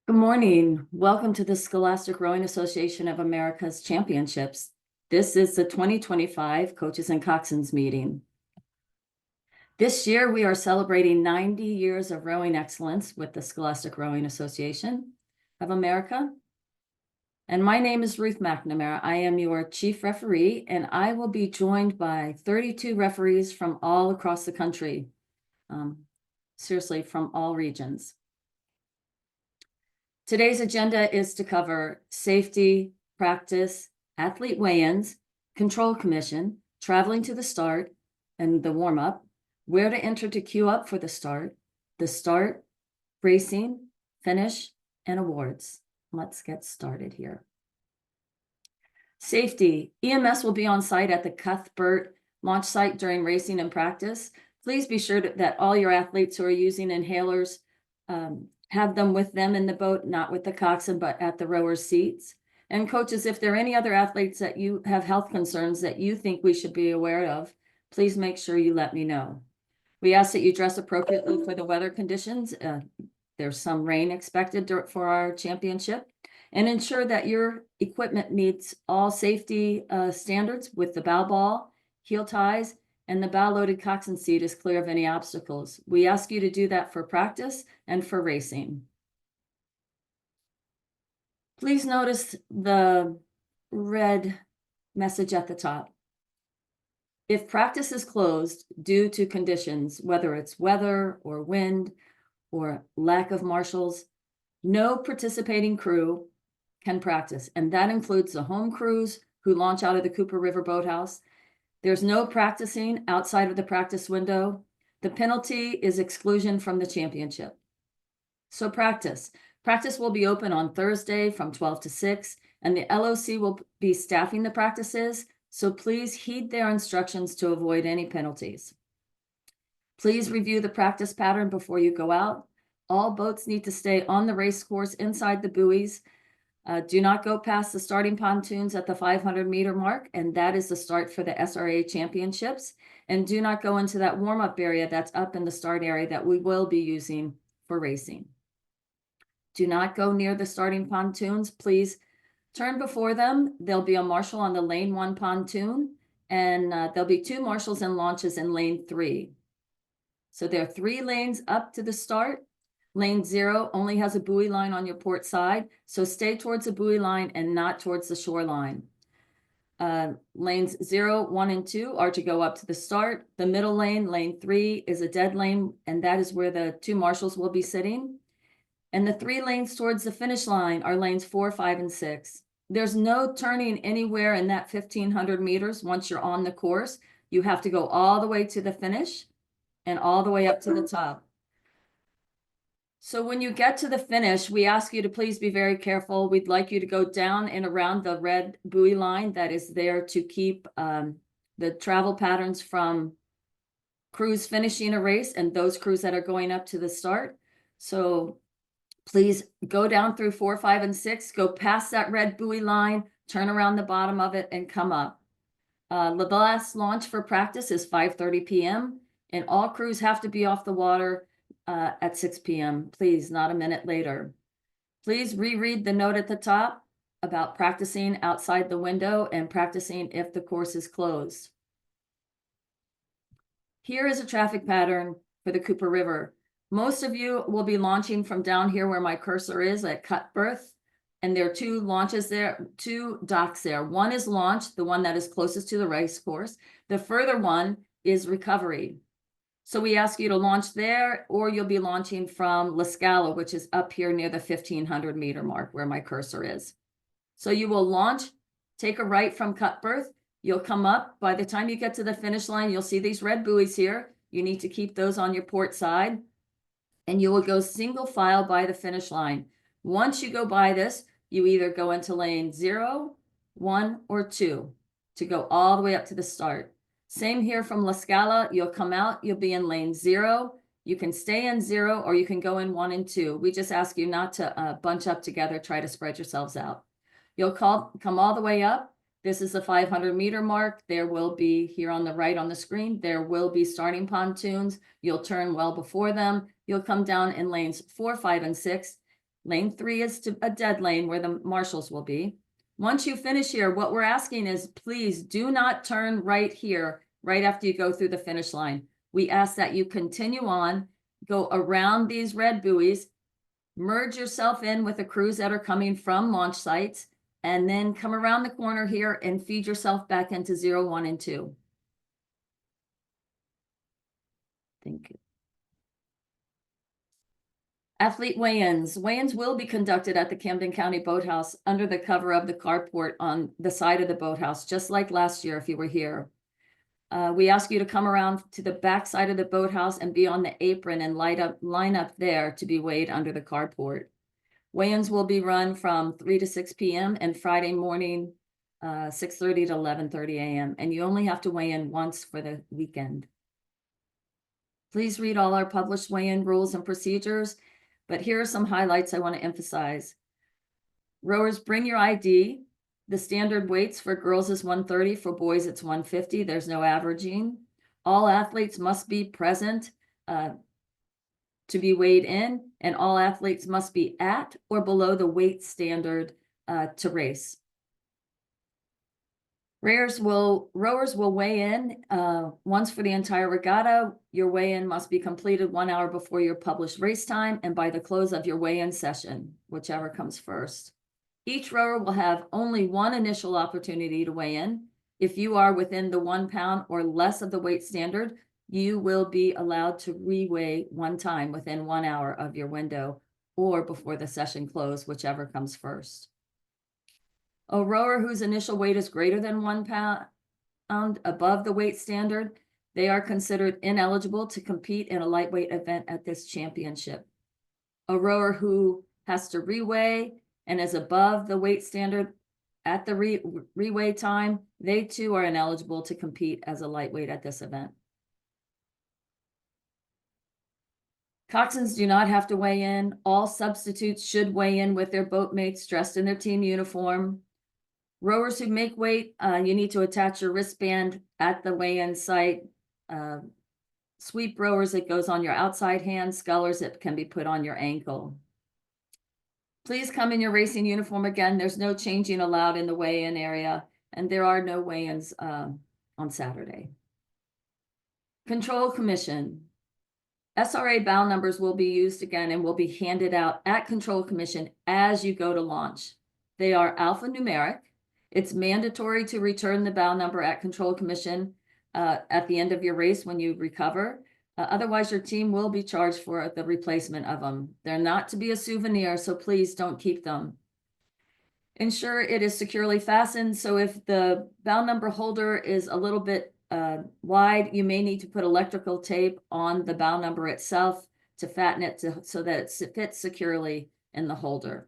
Good morning. Welcome to the Scholastic Rowing Association of America's Championships. This is the 2025 Coaches and Coxswains meeting. This year, we are celebrating 90 years of rowing excellence with the Scholastic Rowing Association of America. And my name is Ruth McNamara. I am your chief referee, and I will be joined by 32 referees from all across the country. Seriously, from all regions. Today's agenda is to cover safety, practice, athlete weigh-ins, control commission, traveling to the start and the warm-up, where to enter to queue up for the start, racing, finish, and awards. Let's get started here. Safety. EMS will be on site at the Cuthbert launch site during racing and practice. Please be sure that all your athletes who are using inhalers have them with them in the boat, not with the coxswain, but at the rowers' seats. And coaches, if there are any other athletes that you have health concerns that you think we should be aware of, please make sure you let me know. We ask that you dress appropriately for the weather conditions. There's some rain expected for our championship, and ensure that your equipment meets all safety standards with the bow ball, heel ties, and the bow-loaded coxswain seat is clear of any obstacles. We ask you to do that for practice and for racing. Please notice the red message at the top. If practice is closed due to conditions, whether it's weather or wind or lack of marshals, no participating crew can practice, and that includes the home crews who launch out of the Cooper River Boathouse. There's no practicing outside of the practice window. The penalty is exclusion from the championship. So practice. Practice will be open on Thursday from 12 to 6, and the LOC will be staffing the practices, so please heed their instructions to avoid any penalties. Please review the practice pattern before you go out. All boats need to stay on the race course inside the buoys. Do not go past the starting pontoons at the 500-meter mark, and that is the start for the SRAA championships. And do not go into that warm-up area that's up in the start area that we will be using for racing. Do not go near the starting pontoons. Please turn before them. There'll be a marshal on the lane 1 pontoon, and there'll be 2 marshals and launches in lane 3. So there are 3 lanes up to the start. Lane 0 only has a buoy line on your port side, so stay towards the buoy line and not towards the shoreline. Lanes 0, 1, and 2 are to go up to the start. The middle lane, lane 3, is a dead lane, and that is where the 2 marshals will be sitting. And the 3 lanes towards the finish line are lanes 4, 5, and 6. There's no turning anywhere in that 1,500 meters once you're on the course. You have to go all the way to the finish and all the way up to the top. So when you get to the finish, we ask you to please be very careful. We'd like you to go down and around the red buoy line that is there to keep the travel patterns from crews finishing a race and those crews that are going up to the start. So please go down through 4, 5, and 6, go past that red buoy line, turn around the bottom of it, and come up. The last launch for practice is 5:30 p.m., and all crews have to be off the water at 6 p.m. Please, not a minute later. Please reread the note at the top about practicing outside the window and practicing if the course is closed. Here is a traffic pattern for the Cooper River. Most of you will be launching from down here where my cursor is at Cuthbert, and there are 2 launches there, 2 docks there. One is launch, the one that is closest to the race course. The further one is recovery. So we ask you to launch there, or you'll be launching from La Scala, which is up here near the 1,500-meter mark where my cursor is. So you will launch, take a right from Cuthbert. You'll come up. By the time you get to the finish line, you'll see these red buoys here. You need to keep those on your port side. And you will go single file by the finish line. Once you go by this, you either go into lane 0, 1, or 2 to go all the way up to the start. Same here from La Scala. You'll come out, you'll be in lane 0. You can stay in 0 or you can go in 1 and 2. We just ask you not to bunch up together, try to spread yourselves out. You'll come all the way up. This is the 500-meter mark. There will be, here on the right on the screen, there will be starting pontoons. You'll turn well before them. You'll come down in lanes 4, 5, and 6. Lane 3 is a dead lane where the marshals will be. Once you finish here, what we're asking is please do not turn right here, right after you go through the finish line. We ask that you continue on, go around these red buoys, merge yourself in with the crews that are coming from launch sites, and then come around the corner here and feed yourself back into 0, 1, and 2. Thank you. Athlete weigh-ins. Weigh-ins will be conducted at the Camden County Boathouse under the cover of the carport on the side of the boathouse, just like last year if you were here. We ask you to come around to the back side of the boathouse and be on the apron and line up there to be weighed under the carport. Weigh-ins will be run from 3 to 6 p.m. and Friday morning, 6:30 to 11:30 a.m. And you only have to weigh in once for the weekend. Please read all our published weigh-in rules and procedures, but here are some highlights I want to emphasize. Rowers, bring your ID. The standard weights for girls is 130, for boys it's 150. There's no averaging. All athletes must be present to be weighed in, and all athletes must be at or below the weight standard to race. Rowers will weigh in once for the entire regatta. Your weigh-in must be completed 1 hour before your published race time and by the close of your weigh-in session, whichever comes first. Each rower will have only one initial opportunity to weigh in. If you are within the 1 pound or less of the weight standard, you will be allowed to re-weigh 1 time within 1 hour of your window or before the session close, whichever comes first. A rower whose initial weight is greater than 1 pound above the weight standard, they are considered ineligible to compete in a lightweight event at this championship. A rower who has to reweigh and is above the weight standard at the reweigh time, they too are ineligible to compete as a lightweight at this event. Coxswains do not have to weigh in. All substitutes should weigh in with their boatmates dressed in their team uniform. Rowers who make weight, you need to attach your wristband at the weigh-in site. Sweep rowers, it goes on your outside hand. Scullers, it can be put on your ankle. Please come in your racing uniform again. There's no changing allowed in the weigh-in area, and there are no weigh-ins on Saturday. Control Commission. SRA bow numbers will be used again and will be handed out at Control Commission as you go to launch. They are alphanumeric. It's mandatory to return the bow number at Control Commission at the end of your race when you recover. Otherwise, your team will be charged for the replacement of them. They're not to be a souvenir, so please don't keep them. Ensure it is securely fastened. So if the bow number holder is a little bit wide, you may need to put electrical tape on the bow number itself to fasten it so that it fits securely in the holder.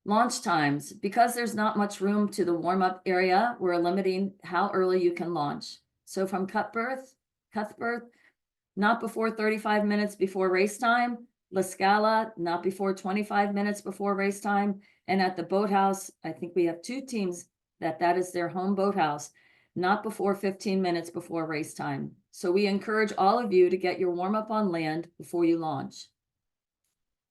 Launch times. Because there's not much room to the warm-up area, we're limiting how early you can launch. So from Cuthbert, not before 35 minutes before race time. La Scala, not before 25 minutes before race time. And at the boathouse, I think we have 2 teams that is their home boathouse, not before 15 minutes before race time. So we encourage all of you to get your warm-up on land before you launch.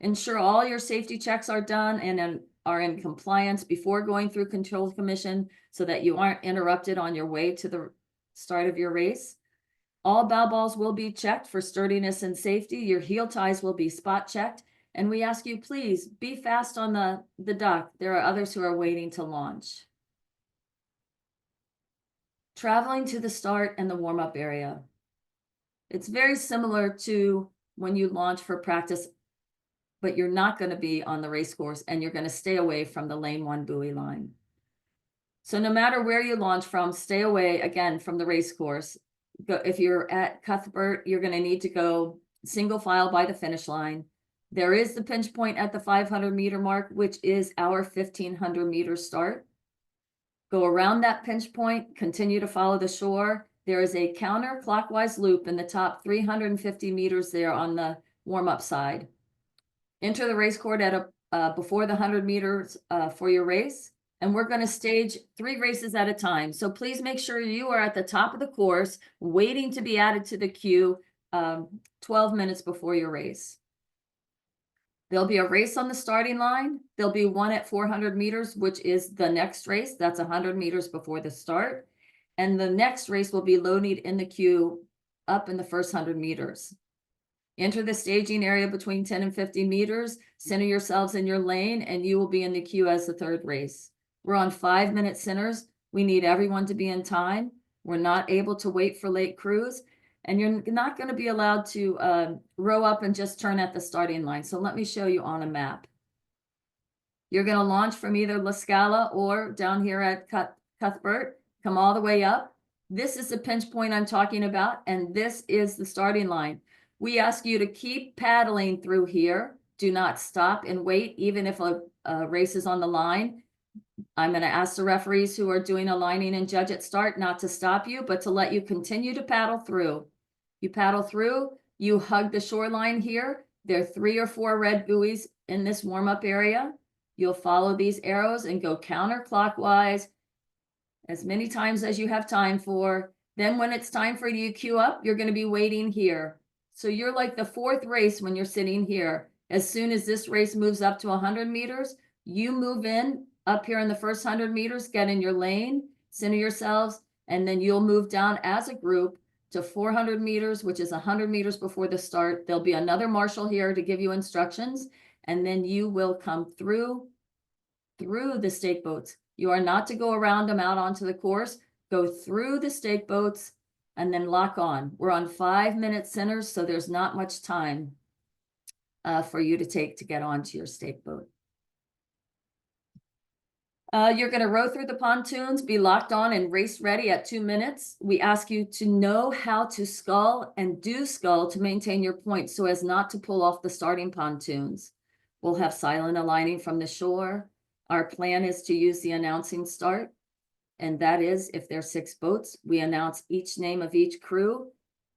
Ensure all your safety checks are done and are in compliance before going through Control Commission so that you aren't interrupted on your way to the start of your race. All bow balls will be checked for sturdiness and safety. Your heel ties will be spot checked. And we ask you, please be fast on the dock. There are others who are waiting to launch. Traveling to the start and the warm-up area. It's very similar to when you launch for practice, but you're not going to be on the race course and you're going to stay away from the lane 1 buoy line. So no matter where you launch from, stay away again from the race course. If you're at Cuthbert, you're going to need to go single file by the finish line. There is the pinch point at the 500-meter mark, which is our 1,500-meter start. Go around that pinch point, continue to follow the shore. There is a counterclockwise loop in the top 350 meters there on the warm-up side. Enter the race course at before the 100 meters for your race. And we're going to stage 3 races at a time. So please make sure you are at the top of the course, waiting to be added to the queue 12 minutes before your race. There'll be a race on the starting line. There'll be one at 400 meters, which is the next race. That's 100 meters before the start. And the next race will be loaded in the queue up in the first 100 meters. Enter the staging area between 10 and 50 meters, center yourselves in your lane, and you will be in the queue as the third race. We're on 5-minute centers. We need everyone to be in time. We're not able to wait for late crews, and you're not going to be allowed to row up and just turn at the starting line. So let me show you on a map. You're going to launch from either La Scala or down here at Cuthbert, come all the way up. This is the pinch point I'm talking about, and this is the starting line. We ask you to keep paddling through here. Do not stop and wait, even if a race is on the line. I'm going to ask the referees who are doing a lining and judge at start not to stop you, but to let you continue to paddle through. You paddle through, you hug the shoreline here. There are 3 or 4 red buoys in this warm-up area. You'll follow these arrows and go counterclockwise as many times as you have time for. Then when it's time for you to queue up, you're going to be waiting here. So you're like the 4th race when you're sitting here. As soon as this race moves up to 100 meters, you move in up here in the first 100 meters, get in your lane, center yourselves, and then you'll move down as a group to 400 meters, which is 100 meters before the start. There'll be another marshal here to give you instructions, and then you will come through the stake boats. You are not to go around them out onto the course. Go through the stake boats and then lock on. We're on 5-minute centers, so there's not much time for you to take to get onto your stake boat. You're going to row through the pontoons, be locked on and race ready at 2 minutes. We ask you to know how to scull and do scull to maintain your point so as not to pull off the starting pontoons. We'll have silent aligning from the shore. Our plan is to use the announcing start. And that is, if there are 6 boats, we announce each name of each crew.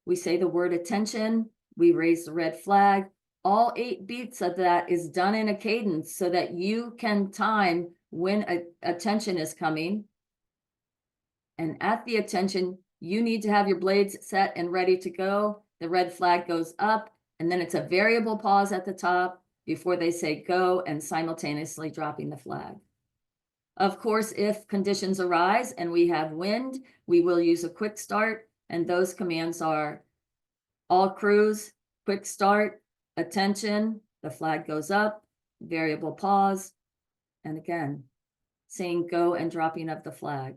We say the word attention. We raise the red flag. All 8 beats of that is done in a cadence so that you can time when attention is coming. And at the attention, you need to have your blades set and ready to go. The red flag goes up, and then it's a variable pause at the top before they say go and simultaneously dropping the flag. Of course, if conditions arise and we have wind, we will use a quick start, and those commands are all crews, quick start, attention, the flag goes up, variable pause, and again, saying go and dropping of the flag.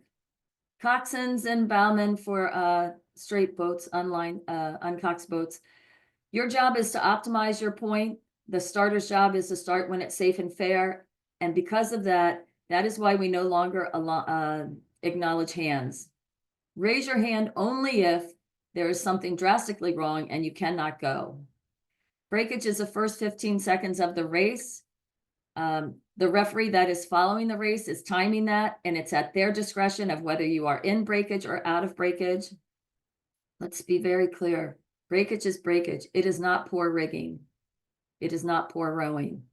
Coxswains and bowmen for straight boats, uncoxed boats. Your job is to optimize your point. The starter's job is to start when it's safe and fair, and because of that, that is why we no longer acknowledge hands. Raise your hand only if there is something drastically wrong and you cannot go. Breakage is the first 15 seconds of the race. The referee that is following the race is timing that, and it's at their discretion of whether you are in breakage or out of breakage. Let's be very clear. Breakage is breakage. It is not poor rigging. It is not poor rowing.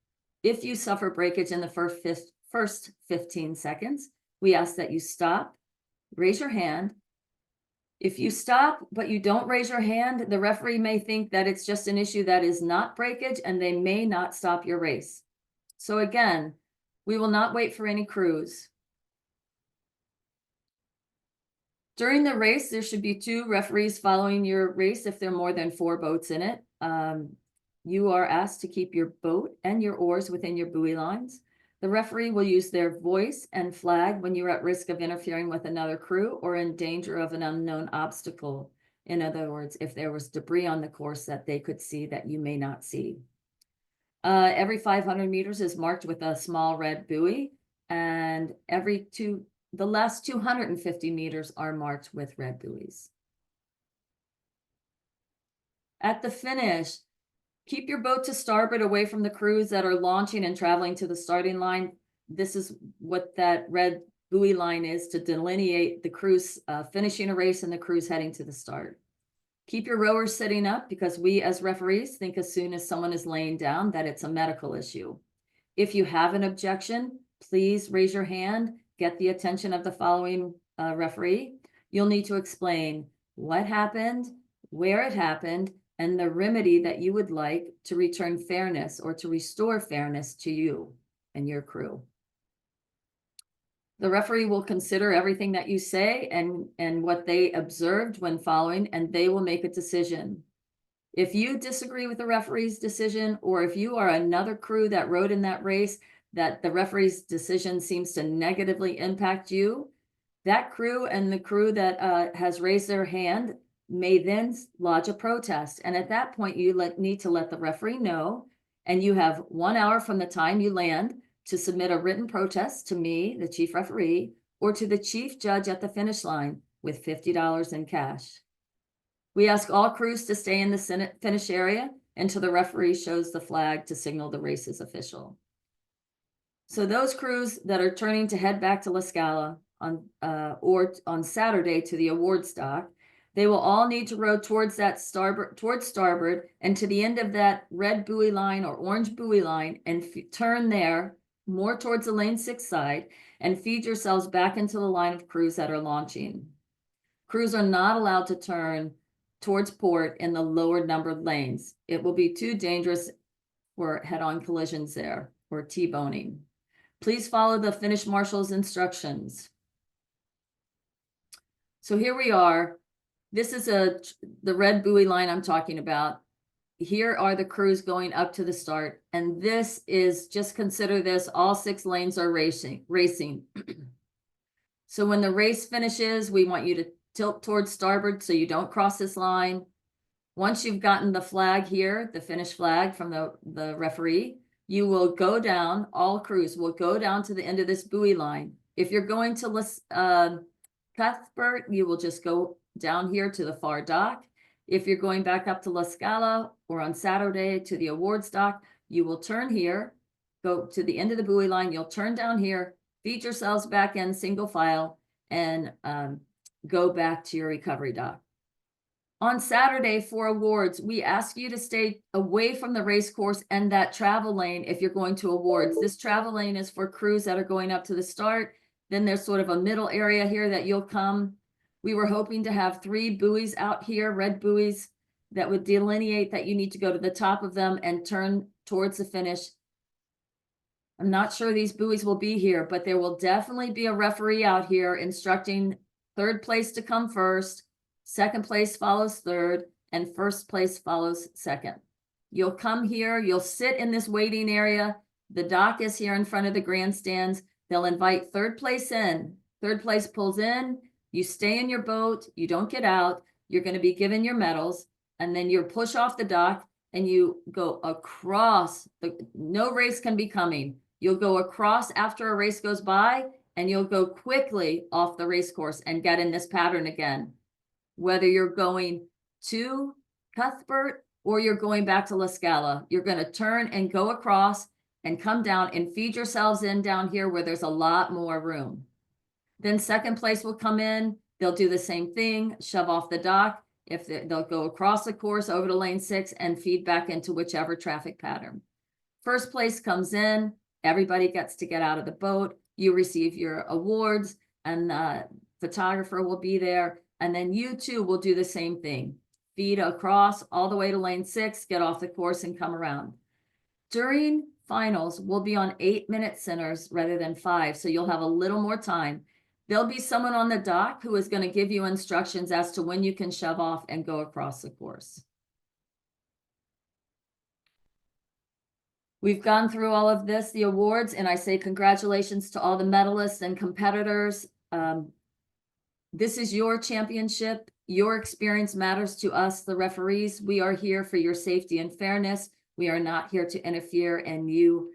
If you suffer breakage in the first 15 seconds, we ask that you stop, raise your hand. If you stop, but you don't raise your hand, the referee may think that it's just an issue that is not breakage, and they may not stop your race. So again, we will not wait for any crews. During the race, there should be 2 referees following your race if there are more than 4 boats in it. You are asked to keep your boat and your oars within your buoy lines. The referee will use their voice and flag when you're at risk of interfering with another crew or in danger of an unknown obstacle. In other words, if there was debris on the course that they could see that you may not see. Every 500 meters is marked with a small red buoy, and the last 250 meters are marked with red buoys. At the finish, keep your boat to starboard away from the crews that are launching and traveling to the starting line. This is what that red buoy line is, to delineate the crews finishing a race and the crews heading to the start. Keep your rowers sitting up, because we as referees think as soon as someone is laying down that it's a medical issue. If you have an objection, please raise your hand, get the attention of the following referee. You'll need to explain what happened, where it happened, and the remedy that you would like to return fairness or to restore fairness to you and your crew. The referee will consider everything that you say and what they observed when following, and they will make a decision. If you disagree with the referee's decision, or if you are another crew that rode in that race, that the referee's decision seems to negatively impact you, that crew and the crew that has raised their hand may then lodge a protest. And at that point, you need to let the referee know, and you have 1 hour from the time you land to submit a written protest to me, the chief referee, or to the chief judge at the finish line with $50 in cash. We ask all crews to stay in the finish area until the referee shows the flag to signal the race is official. So those crews that are turning to head back to La Scala or on Saturday to the awards dock, they will all need to row towards starboard and to the end of that red buoy line or orange buoy line and turn there more towards the lane 6 side and feed yourselves back into the line of crews that are launching. Crews are not allowed to turn towards port in the lower numbered lanes. It will be too dangerous for head-on collisions there or T-boning. Please follow the finish marshal's instructions. So here we are. This is the red buoy line I'm talking about. Here are the crews going up to the start. And this is, just consider this, all 6 lanes are racing. So when the race finishes, we want you to tilt towards starboard so you don't cross this line. Once you've gotten the flag here, the finish flag from the referee, you will go down, all crews will go down to the end of this buoy line. If you're going to Cuthbert, you will just go down here to the far dock. If you're going back up to La Scala or on Saturday to the awards dock, you will turn here, go to the end of the buoy line, you'll turn down here, feed yourselves back in single file, and go back to your recovery dock. On Saturday for awards, we ask you to stay away from the race course and that travel lane if you're going to awards. This travel lane is for crews that are going up to the start. Then there's sort of a middle area here that you'll come. We were hoping to have 3 buoys out here, red buoys, that would delineate that you need to go to the top of them and turn towards the finish. I'm not sure these buoys will be here, but there will definitely be a referee out here instructing 3rd place to come first, 2nd place follows 3rd, and 1st place follows 2nd. You'll come here, you'll sit in this waiting area. The dock is here in front of the grandstands. They'll invite 3rd place in. 3rd place pulls in, you stay in your boat, you don't get out, you're going to be given your medals, and then you push off the dock and you go across. No race can be coming. You'll go across after a race goes by, and you'll go quickly off the race course and get in this pattern again. Whether you're going to Cuthbert or you're going back to La Scala, you're going to turn and go across and come down and feed yourselves in down here where there's a lot more room. Then 2nd place will come in. They'll do the same thing, shove off the dock. They'll go across the course over to lane 6 and feed back into whichever traffic pattern. 1st place comes in. Everybody gets to get out of the boat. You receive your awards, and the photographer will be there. And then you too will do the same thing. Feed across all the way to lane 6, get off the course and come around. During finals, we'll be on 8-minute centers rather than 5, so you'll have a little more time. There'll be someone on the dock who is going to give you instructions as to when you can shove off and go across the course. We've gone through all of this, the awards, and I say congratulations to all the medalists and competitors. This is your championship. Your experience matters to us, the referees. We are here for your safety and fairness. We are not here to interfere in you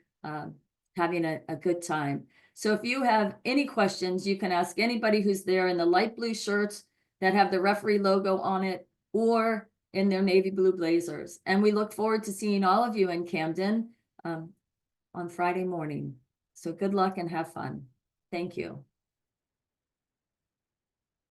having a good time. So if you have any questions, you can ask anybody who's there in the light blue shirts that have the referee logo on it or in their navy blue blazers. And we look forward to seeing all of you in Camden on Friday morning. So good luck and have fun. Thank you.